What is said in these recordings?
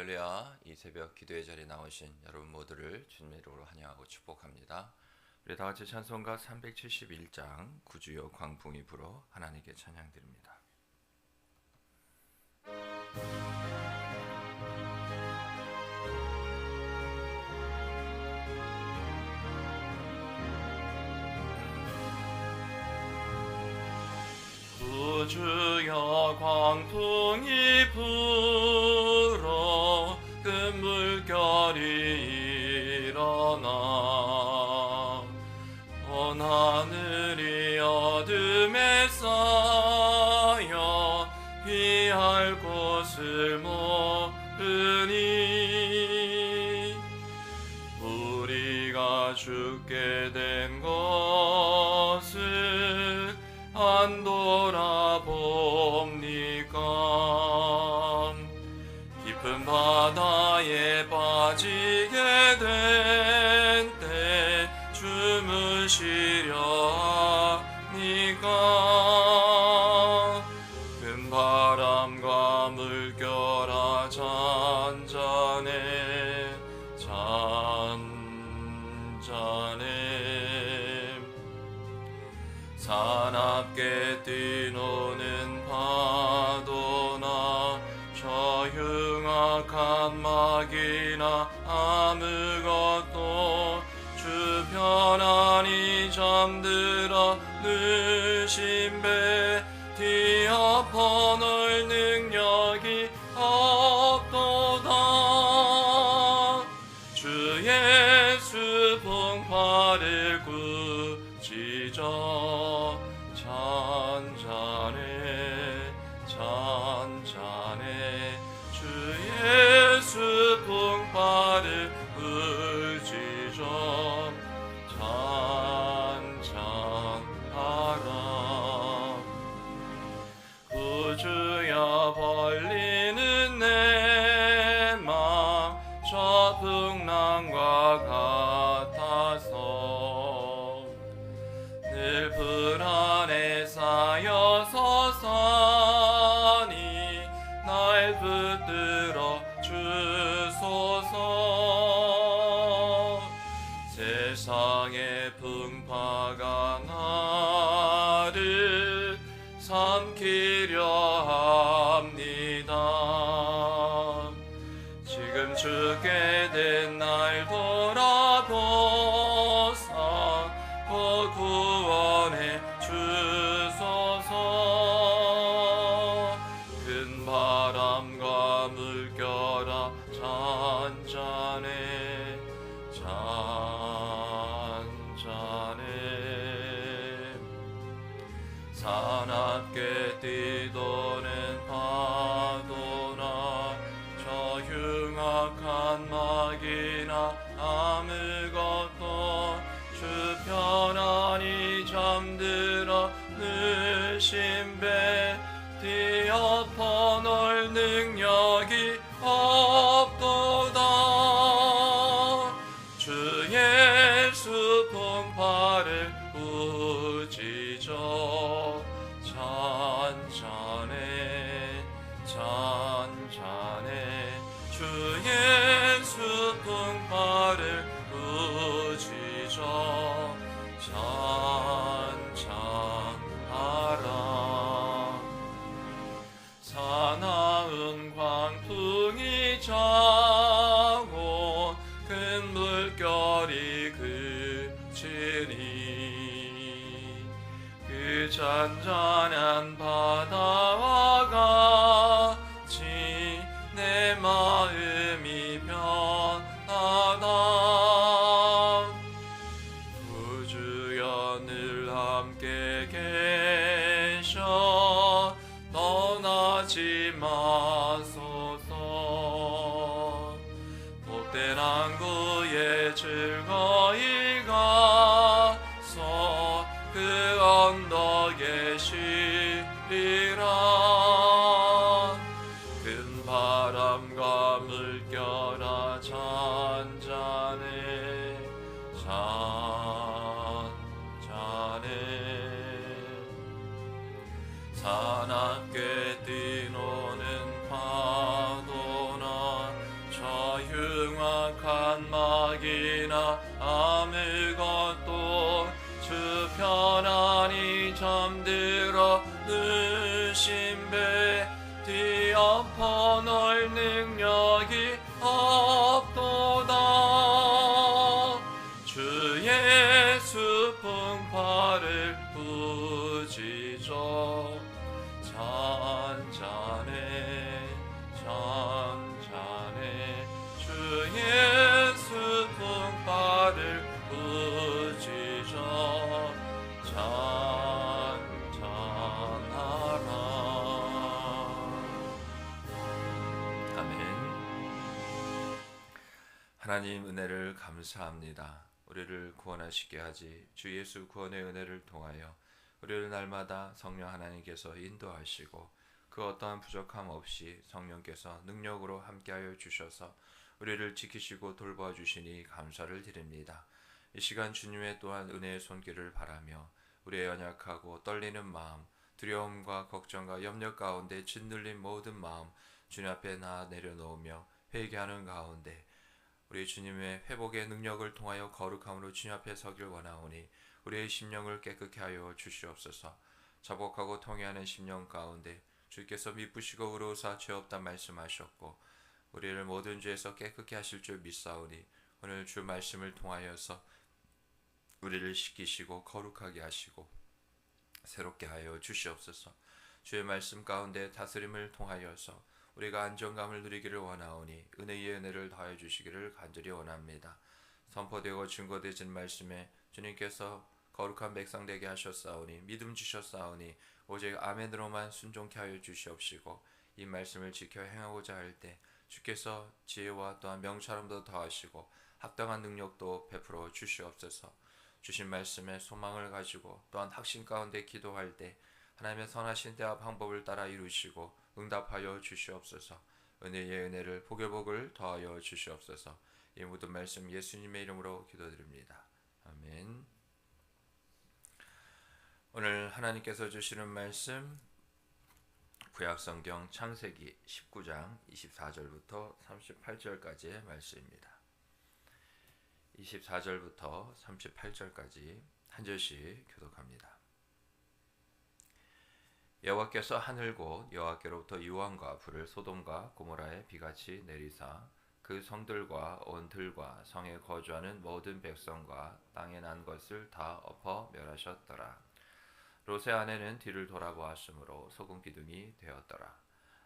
할렐루야. 이 새벽 기도의 자리에 나오신 여러분 모두를 주님의 이름으로 환영하고 축복합니다. 우리 다 같이 찬송가 371장 구주여 광풍이 불어 하나님께 찬양드립니다. 구주여 광풍이 불어 큰 물결이 일어나 온 하늘이 어둠에 쌓여 피할 곳을 모르니 우리가 죽게 된 것을 안 돌아봅니까? 깊은 바다에 빠지게 된 때 주무시려 하니까 큰 바람과 물결아 잔잔해 사납게 뛰노는 파도나 저 흉악한 막이나 아무것도 주변하니 잠들어 느신 배 뒤엎어 놓을 능력이 없도다. 주 예수 풍파를 꾸짖어 잔잔해 주 예수 풍파를 꾸짖어 잔잔하라. 구주여 벌리는 내 맘 저 풍랑과 같아서 늘 불안에 쌓여서 사니 날 붙들어 주소서. 세상의 풍파가 나를 삼키려 합니다. 지금 죽게 된 날 돌아보사 구원해 주소서. 큰 바람과 물결아 잔잔해 사납게 뛰도는 파도나 저 흉악한 막이나 아무것도 주편안히 잠들어 느신 배 뒤엎어 놓을 능력이 없도다. 주 예수 풍파를 꾸짖어 잔잔해 주 예수 풍파를 꾸짖어 잔잔하라. 사나운 광풍이 자고 큰 물결이 그치니 그 잔잔한 바다와 같이 내 마음이 변하다. 구주여 늘 함께 계셔 떠나지 마소서. 복된 항구에 즐거이 가서 그 언덕에 쉬리라. 큰 바람과 물결아 잔잔해 사납게 뛰노는 파도나 잠들어 누신 배 뒤엎어 놓을 능력이 없도다. 주 예수 풍파를 부지저 잔잔해 잔잔해 주 예수 풍파를 부지저 잔잔하라. 아멘. 하나님 은혜를 감사합니다. 우리를 구원하시게 하지 주 예수 구원의 은혜를 통하여 우리를 날마다 성령 하나님께서 인도하시고 그 어떠한 부족함 없이 성령께서 능력으로 함께하여 주셔서 우리를 지키시고 돌보아 주시니 감사를 드립니다. 이 시간 주님의 또한 은혜의 손길을 바라며 우리의 연약하고 떨리는 마음, 두려움과 걱정과 염려 가운데 짓눌린 모든 마음 주님 앞에 나 내려놓으며 회개하는 가운데 우리 주님의 회복의 능력을 통하여 거룩함으로 주님 앞에 서길 원하오니 우리의 심령을 깨끗게 하여 주시옵소서. 자복하고 통회하는 심령 가운데 주께서 미쁘시고 의로우사 죄 없다 말씀하셨고 우리를 모든 죄에서 깨끗게 하실 줄 믿사오니 오늘 주 말씀을 통하여서 우리를 씻기시고 거룩하게 하시고 새롭게 하여 주시옵소서. 주의 말씀 가운데 다스림을 통하여서 우리가 안정감을 누리기를 원하오니 은혜의 은혜를 더해 주시기를 간절히 원합니다. 선포되고 증거되진 말씀에 주님께서 거룩한 백성 되게 하셨사오니 믿음 주셨사오니 오직 아멘으로만 순종케 하여 주시옵시고 이 말씀을 지켜 행하고자 할 때 주께서 지혜와 또한 명철함도 더하시고 합당한 능력도 베풀어 주시옵소서. 주신 말씀에 소망을 가지고 또한 확신 가운데 기도할 때 하나님의 선하신 때와 방법을 따라 이루시고 응답하여 주시옵소서. 은혜의 은혜를 복의 복을 더하여 주시옵소서. 이 모든 말씀 예수님의 이름으로 기도드립니다. 아멘. 오늘 하나님께서 주시는 말씀 구약성경 창세기 19장 24절부터 38절까지의 말씀입니다. 24절부터 38절까지 한 절씩 교독합니다. 여호와께서 하늘 곧 여호와께로부터 유황과 불을 소돔과 고모라에 비같이 내리사 그 성들과 온 들과 성에 거주하는 모든 백성과 땅에 난 것을 다 엎어 멸하셨더라. 롯의 아내는 뒤를 돌아보았으므로 소금 기둥이 되었더라.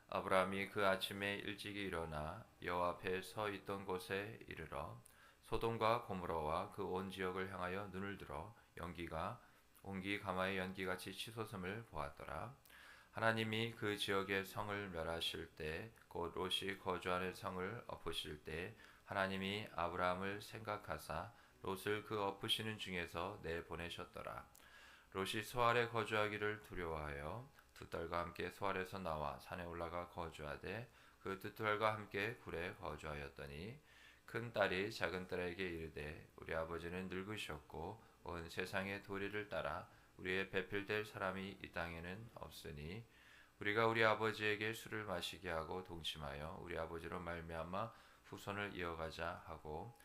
아브라함이 그 아침에 일찍이 일어나 여호와 앞에 서 있던 곳에 이르러 소돔과 고모라와 그 온 지역을 향하여 눈을 들어 연기가 온기 가마의 연기같이 치솟음을 보았더라. 하나님이 그 지역의 성을 멸하실 때 곧 롯이 거주하는 성을 엎으실 때 하나님이 아브라함을 생각하사 롯을 그 엎으시는 중에서 내보내셨더라. 롯이 소알에 거주하기를 두려워하여 두 딸과 함께 소알에서 나와 산에 올라가 거주하되 그 두 딸과 함께 굴에 거주하였더니 큰 딸이 작은 딸에게 이르되 우리 아버지는 늙으셨고 온 세상의 도리를 따라 우리의 배필될 사람이 이 땅에는 없으니 우리가 우리 아버지에게 술을 마시게 하고 동침하여 우리 아버지로 말미암아 후손을 이어가자 하고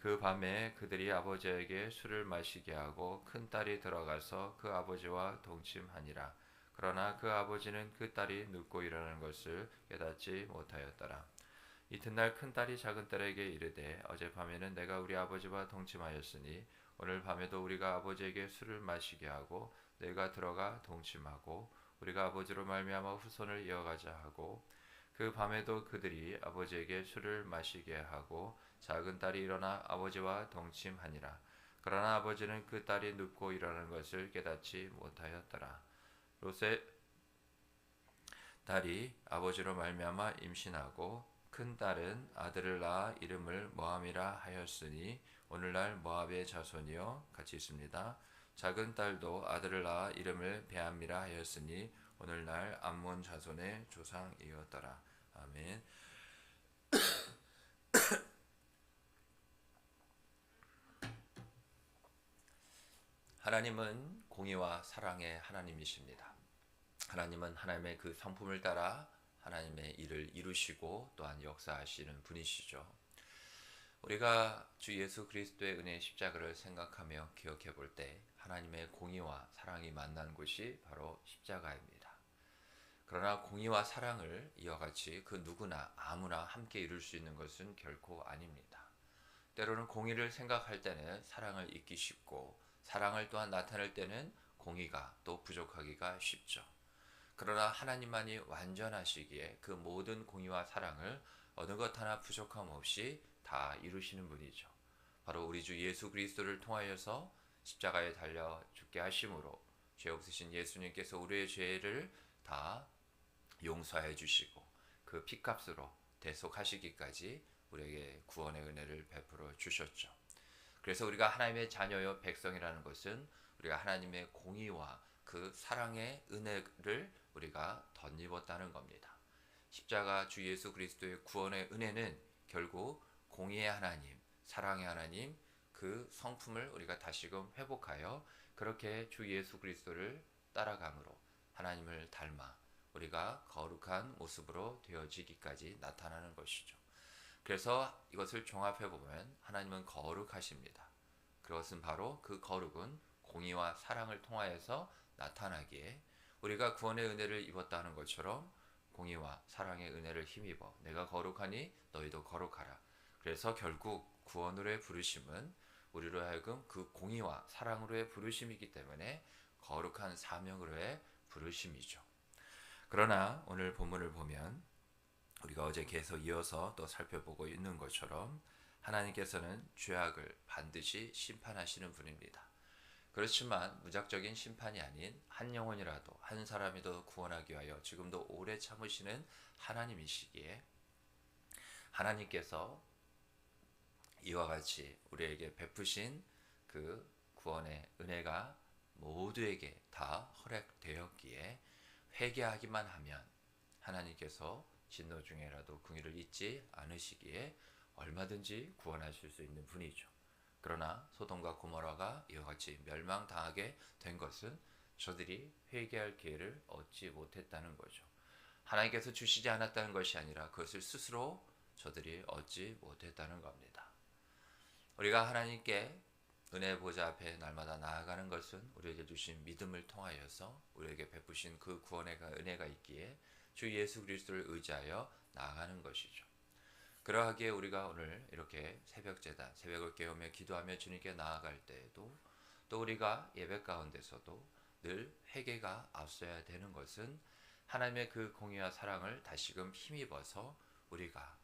그 밤에 그들이 아버지에게 술을 마시게 하고 큰 딸이 들어가서 그 아버지와 동침하니라. 그러나 그 아버지는 그 딸이 눕고 일어나는 것을 깨닫지 못하였더라. 이튿날 큰 딸이 작은 딸에게 이르되 어젯밤에는 내가 우리 아버지와 동침하였으니 오늘 밤에도 우리가 아버지에게 술을 마시게 하고 내가 들어가 동침하고 우리가 아버지로 말미암아 후손을 이어가자 하고 그 밤에도 그들이 아버지에게 술을 마시게 하고 작은 딸이 일어나 아버지와 동침하니라. 그러나 아버지는 그 딸이 눕고 일어나는 것을 깨닫지 못하였더라. 롯의 딸이 아버지로 말미암아 임신하고 큰 딸은 아들을 낳아 이름을 모함이라 하였으니 오늘날 모압의 자손이요 같이 있습니다. 작은 딸도 아들을 낳아 이름을 베암이라 하였으니 오늘날 암몬 자손의 조상이었더라. 아멘. 하나님은 공의와 사랑의 하나님이십니다. 하나님은 하나님의 그 성품을 따라 하나님의 일을 이루시고 또한 역사하시는 분이시죠. 우리가 주 예수 그리스도의 은혜의 십자가를 생각하며 기억해 볼 때 하나님의 공의와 사랑이 만난 곳이 바로 십자가입니다. 그러나 공의와 사랑을 이와 같이 그 누구나 아무나 함께 이룰 수 있는 것은 결코 아닙니다. 때로는 공의를 생각할 때는 사랑을 잊기 쉽고 사랑을 또한 나타낼 때는 공의가 또 부족하기가 쉽죠. 그러나 하나님만이 완전하시기에 그 모든 공의와 사랑을 어느 것 하나 부족함 없이 다 이루시는 분이죠. 바로 우리 주 예수 그리스도를 통하여서 십자가에 달려 죽게 하심으로 죄 없으신 예수님께서 우리의 죄를 다 용서해 주시고 그 피값으로 대속하시기까지 우리에게 구원의 은혜를 베풀어 주셨죠. 그래서 우리가 하나님의 자녀요 백성이라는 것은 우리가 하나님의 공의와 그 사랑의 은혜를 우리가 덧입었다는 겁니다. 십자가 주 예수 그리스도의 구원의 은혜는 결국 공의의 하나님, 사랑의 하나님 그 성품을 우리가 다시금 회복하여 그렇게 주 예수 그리스도를 따라감으로 하나님을 닮아 우리가 거룩한 모습으로 되어지기까지 나타나는 것이죠. 그래서 이것을 종합해 보면 하나님은 거룩하십니다. 그것은 바로 그 거룩은 공의와 사랑을 통하여서 나타나기에 우리가 구원의 은혜를 입었다는 것처럼 공의와 사랑의 은혜를 힘입어 내가 거룩하니 너희도 거룩하라. 그래서 결국 구원으로의 부르심은 우리로 하여금 그 공의와 사랑으로의 부르심이기 때문에 거룩한 사명으로의 부르심이죠. 그러나 오늘 본문을 보면 우리가 어제 계속 이어서 또 살펴보고 있는 것처럼 하나님께서는 죄악을 반드시 심판하시는 분입니다. 그렇지만 무작정인 심판이 아닌 한 영혼이라도 한 사람이라도 구원하기 위하여 지금도 오래 참으시는 하나님이시기에 하나님께서 이와 같이 우리에게 베푸신 그 구원의 은혜가 모두에게 다 허락되었기에 회개하기만 하면 하나님께서 진노 중에라도 긍휼을 잊지 않으시기에 얼마든지 구원하실 수 있는 분이죠. 그러나 소돔과 고모라가 이와 같이 멸망당하게 된 것은 저들이 회개할 기회를 얻지 못했다는 거죠. 하나님께서 주시지 않았다는 것이 아니라 그것을 스스로 저들이 얻지 못했다는 겁니다. 우리가 하나님께 은혜 보좌 앞에 날마다 나아가는 것은 우리에게 주신 믿음을 통하여서 우리에게 베푸신 그 구원의 은혜가 있기에 주 예수 그리스도를 의지하여 나아가는 것이죠. 그러하기에 우리가 오늘 이렇게 새벽 제단, 새벽을 깨우며 기도하며 주님께 나아갈 때에도 또 우리가 예배 가운데서도 늘 회개가 앞서야 되는 것은 하나님의 그 공의와 사랑을 다시금 힘입어서 우리가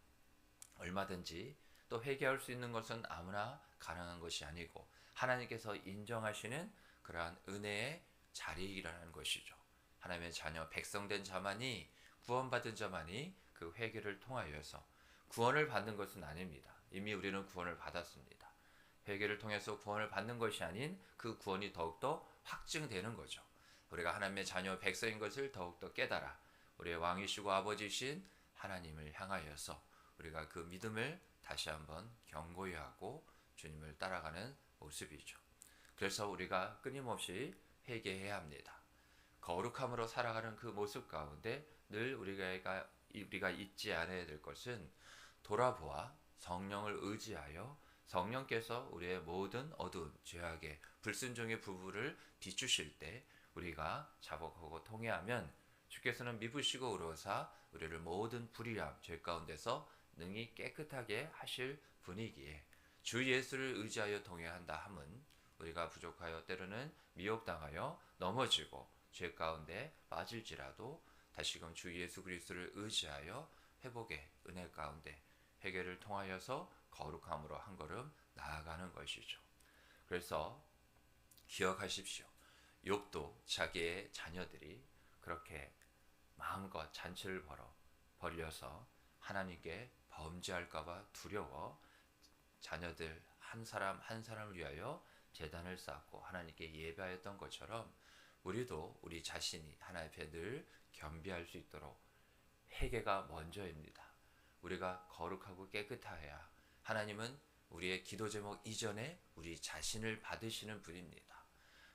얼마든지 또 회개할 수 있는 것은 아무나 가능한 것이 아니고 하나님께서 인정하시는 그러한 은혜의 자리이라는 것이죠. 하나님의 자녀 백성된 자만이 구원받은 자만이 그 회개를 통하여서 구원을 받는 것은 아닙니다. 이미 우리는 구원을 받았습니다. 회개를 통해서 구원을 받는 것이 아닌 그 구원이 더욱더 확증되는 거죠. 우리가 하나님의 자녀 백성인 것을 더욱더 깨달아 우리의 왕이시고 아버지신 하나님을 향하여서 우리가 그 믿음을 다시 한번 견고히 하고 주님을 따라가는 모습이죠. 그래서 우리가 끊임없이 회개해야 합니다. 거룩함으로 살아가는 그 모습 가운데 늘 우리가 잊지 않아야 될 것은 돌아보아 성령을 의지하여 성령께서 우리의 모든 어두운 죄악의 불순종의 부부를 비추실 때 우리가 자복하고 통회하면 주께서는 미부시고 의로사 우리를 모든 불의함 죄 가운데서 능히 깨끗하게 하실 분이기에 주 예수를 의지하여 통회한다 함은 우리가 부족하여 때로는 미혹당하여 넘어지고 죄 가운데 빠질지라도 다시금 주 예수 그리스도를 의지하여 회복의 은혜 가운데 회개를 통하여서 거룩함으로 한 걸음 나아가는 것이죠. 그래서 기억하십시오. 욥도 자기의 자녀들이 그렇게 마음껏 잔치를 벌려서 하나님께 범죄할까봐 두려워 자녀들 한 사람 한 사람을 위하여 제단을 쌓고 하나님께 예배하였던 것처럼 우리도 우리 자신이 하나님 앞에 늘 겸비할 수 있도록 회개가 먼저입니다. 우리가 거룩하고 깨끗하여야 하나님은 우리의 기도 제목 이전에 우리 자신을 받으시는 분입니다.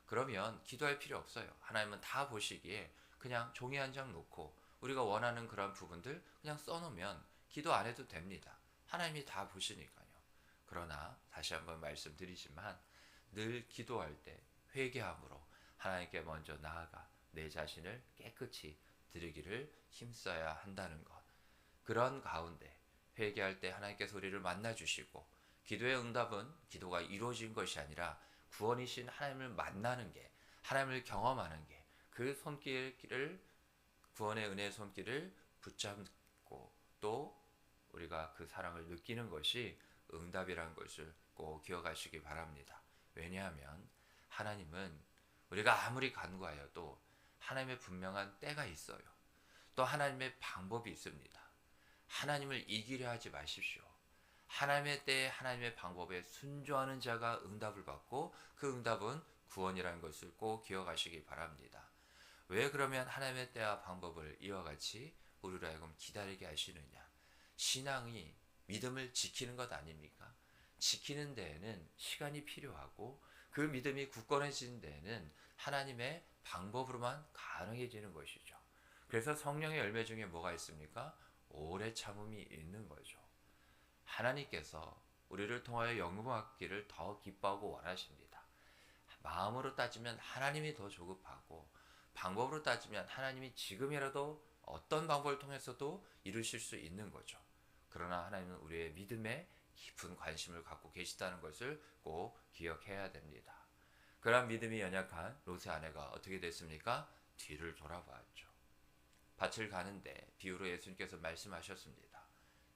그러면 기도할 필요 없어요. 하나님은 다 보시기에 그냥 종이 한 장 놓고 우리가 원하는 그런 부분들 그냥 써놓으면 기도 안 해도 됩니다. 하나님이 다 보시니까요. 그러나 다시 한번 말씀드리지만 늘 기도할 때 회개함으로 하나님께 먼저 나아가 내 자신을 깨끗이 드리기를 힘써야 한다는 것. 그런 가운데 회개할 때 하나님께서 우리를 만나 주시고 기도의 응답은 기도가 이루어진 것이 아니라 구원이신 하나님을 만나는 게, 하나님을 경험하는 게, 그 손길을, 구원의 은혜의 손길을 붙잡고 또 우리가 그 사랑을 느끼는 것이 응답이라는 것을 꼭 기억하시기 바랍니다. 왜냐하면 하나님은 우리가 아무리 간구하여도 하나님의 분명한 때가 있어요. 또 하나님의 방법이 있습니다. 하나님을 이기려 하지 마십시오. 하나님의 때에 하나님의 방법에 순종하는 자가 응답을 받고 그 응답은 구원이라는 것을 꼭 기억하시기 바랍니다. 왜 그러면 하나님의 때와 방법을 이와 같이 우리로 하여금 기다리게 하시느냐? 신앙이 믿음을 지키는 것 아닙니까? 지키는 데에는 시간이 필요하고 그 믿음이 굳건해지는 데에는 하나님의 방법으로만 가능해지는 것이죠. 그래서 성령의 열매 중에 뭐가 있습니까? 오래 참음이 있는 거죠. 하나님께서 우리를 통하여 영광받기를 더 기뻐하고 원하십니다. 마음으로 따지면 하나님이 더 조급하고 방법으로 따지면 하나님이 지금이라도 어떤 방법을 통해서도 이루실 수 있는 거죠. 그러나 하나님은 우리의 믿음에 깊은 관심을 갖고 계시다는 것을 꼭 기억해야 됩니다. 그러한 믿음이 연약한 롯의 아내가 어떻게 됐습니까? 뒤를 돌아보았죠. 밭을 가는데 비유로 예수님께서 말씀하셨습니다.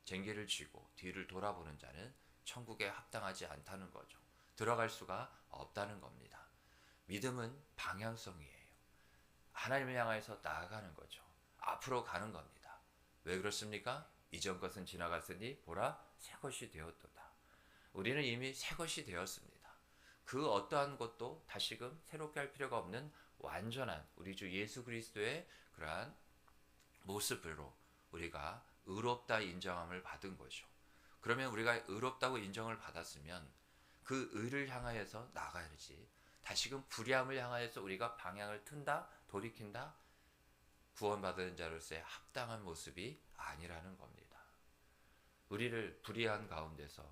쟁기를 쥐고 뒤를 돌아보는 자는 천국에 합당하지 않다는 거죠. 들어갈 수가 없다는 겁니다. 믿음은 방향성이에요. 하나님을 향해서 나아가는 거죠. 앞으로 가는 겁니다. 왜 그렇습니까? 이전 것은 지나갔으니 보라 새 것이 되었도다. 우리는 이미 새 것이 되었습니다. 그 어떠한 것도 다시금 새롭게 할 필요가 없는 완전한 우리 주 예수 그리스도의 그러한 모습으로 우리가 의롭다 인정함을 받은 거죠. 그러면 우리가 의롭다고 인정을 받았으면 그 의를 향하여서 나가야지 다시금 불의함을 향하여서 우리가 방향을 튼다, 돌이킨다, 구원받은 자로서의 합당한 모습이 아니라는 겁니다. 우리를 불의한 가운데서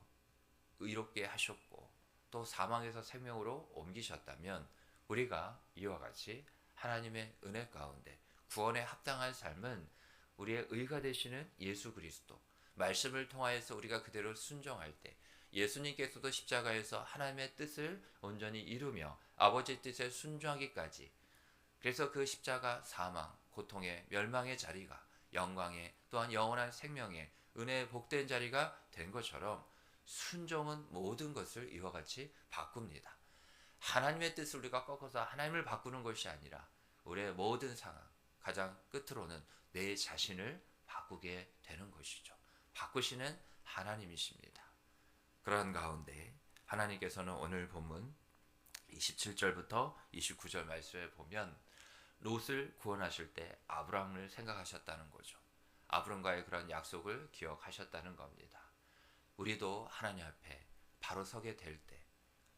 의롭게 하셨고 또 사망에서 생명으로 옮기셨다면 우리가 이와 같이 하나님의 은혜 가운데 구원에 합당한 삶은 우리의 의가 되시는 예수 그리스도 말씀을 통하여서 우리가 그대로 순종할 때 예수님께서도 십자가에서 하나님의 뜻을 온전히 이루며 아버지의 뜻에 순종하기까지, 그래서 그 십자가 사망, 고통의 멸망의 자리가 영광의 또한 영원한 생명의 은혜의 복된 자리가 된 것처럼 순종은 모든 것을 이와 같이 바꿉니다. 하나님의 뜻을 우리가 꺾어서 하나님을 바꾸는 것이 아니라 우리의 모든 상황, 가장 끝으로는 내 자신을 바꾸게 되는 것이죠. 바꾸시는 하나님이십니다. 그런 가운데 하나님께서는 오늘 본문 27절부터 29절 말씀에 보면 롯을 구원하실 때 아브라함을 생각하셨다는 거죠. 아브라함과의 그런 약속을 기억하셨다는 겁니다. 우리도 하나님 앞에 바로 서게 될 때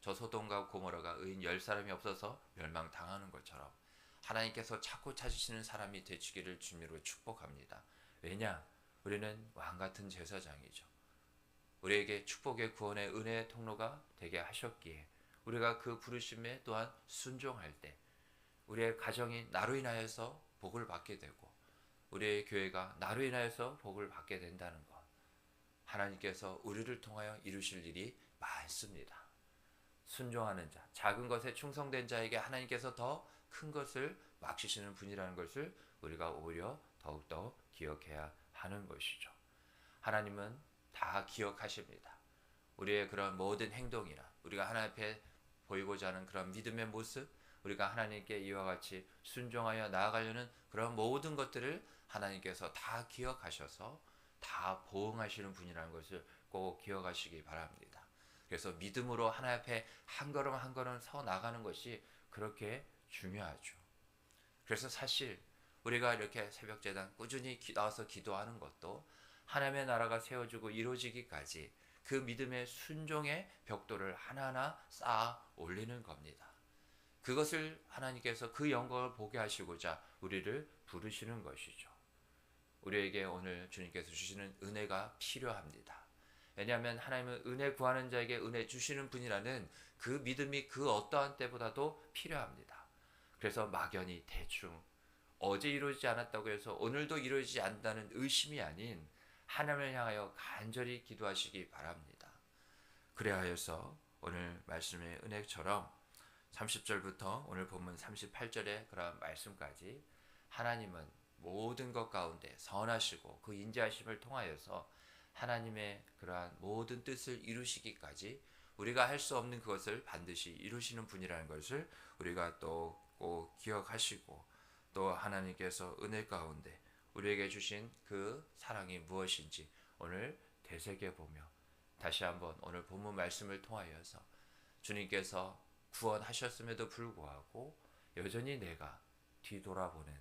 저 소돔과 고모라가 의인 10사람이 없어서 멸망당하는 것처럼 하나님께서 찾고 찾으시는 사람이 되시기를 주님으로 축복합니다. 왜냐? 우리는 왕같은 제사장이죠. 우리에게 축복의 구원의 은혜의 통로가 되게 하셨기에 우리가 그 부르심에 또한 순종할 때 우리의 가정이 나로 인하여서 복을 받게 되고 우리의 교회가 나로 인하여서 복을 받게 된다는 것, 하나님께서 우리를 통하여 이루실 일이 많습니다. 순종하는 자, 작은 것에 충성된 자에게 하나님께서 더 큰 것을 맡기시는 분이라는 것을 우리가 오히려 더욱더 기억해야 하는 것이죠. 하나님은 다 기억하십니다. 우리의 그런 모든 행동이나 우리가 하나님 앞에 보이고자 하는 그런 믿음의 모습, 우리가 하나님께 이와 같이 순종하여 나아가려는 그런 모든 것들을 하나님께서 다 기억하셔서 다 보응하시는 분이라는 것을 꼭 기억하시기 바랍니다. 그래서 믿음으로 하나님 앞에 한 걸음 한 걸음 서 나가는 것이 그렇게 중요하죠. 그래서 사실 우리가 이렇게 새벽제단 꾸준히 나와서 기도하는 것도 하나님의 나라가 세워지고 이루어지기까지 그 믿음의 순종의 벽돌을 하나하나 쌓아 올리는 겁니다. 그것을 하나님께서 그 영광을 보게 하시고자 우리를 부르시는 것이죠. 우리에게 오늘 주님께서 주시는 은혜가 필요합니다. 왜냐하면 하나님은 은혜 구하는 자에게 은혜 주시는 분이라는 그 믿음이 그 어떠한 때보다도 필요합니다. 그래서 막연히 대충 어제 이루어지지 않았다고 해서 오늘도 이루어지지 않는다는 의심이 아닌 하나님을 향하여 간절히 기도하시기 바랍니다. 그래야 해서 오늘 말씀의 은혜처럼 30절부터 오늘 본문 38절의 그런 말씀까지 하나님은 모든 것 가운데 선하시고 그 인자하심을 통하여서 하나님의 그러한 모든 뜻을 이루시기까지 우리가 할 수 없는 그것을 반드시 이루시는 분이라는 것을 우리가 또 꼭 기억하시고, 또 하나님께서 은혜 가운데 우리에게 주신 그 사랑이 무엇인지 오늘 되새겨보며 다시 한번 오늘 본문 말씀을 통하여서 주님께서 구원하셨음에도 불구하고 여전히 내가 뒤돌아보는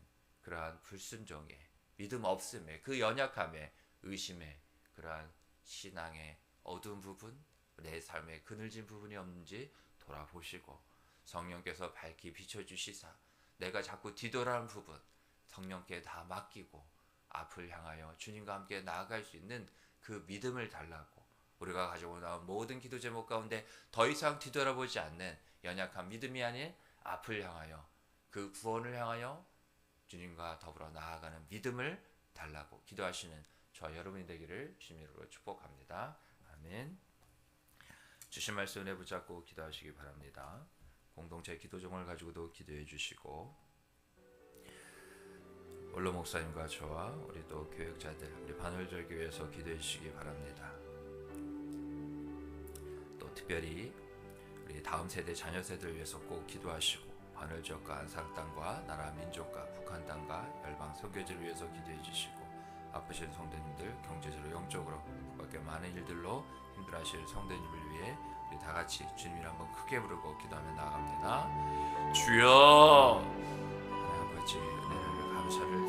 그러한 불순종의 믿음 없음의 그 연약함의 의심의 그러한 신앙의 어두운 부분, 내 삶에 그늘진 부분이 없는지 돌아보시고 성령께서 밝히 비춰주시사 내가 자꾸 뒤돌아오는 부분 성령께 다 맡기고 앞을 향하여 주님과 함께 나아갈 수 있는 그 믿음을 달라고, 우리가 가지고 나온 모든 기도 제목 가운데 더 이상 뒤돌아보지 않는 연약한 믿음이 아닌 앞을 향하여 그 구원을 향하여 주님과 더불어 나아가는 믿음을 달라고 기도하시는 저와 여러분이 되기를 주님으로 축복합니다. 아멘. 주신 말씀 은혜 붙잡고 기도하시기 바랍니다. 공동체 기도 종을 가지고도 기도해 주시고, 원로 목사님과 저와 우리 또 교역자들, 우리 반월절교회에서 기도해 주시기 바랍니다. 또 특별히 우리 다음 세대 자녀 세대를 위해서 꼭 기도하시고, 반월지역과 안상 땅과 나라 민족과 북한 땅과 열방 선교지를 위해서 기도해 주시고, 아프신 성도님들 경제적으로 영적으로 밖에 많은 일들로 힘들어하실 성도님을 위해 우리 다 같이 주님을 한번 크게 부르고 기도하며 나아갑니다. 주여, 하나님 아버지 은혜를 감사를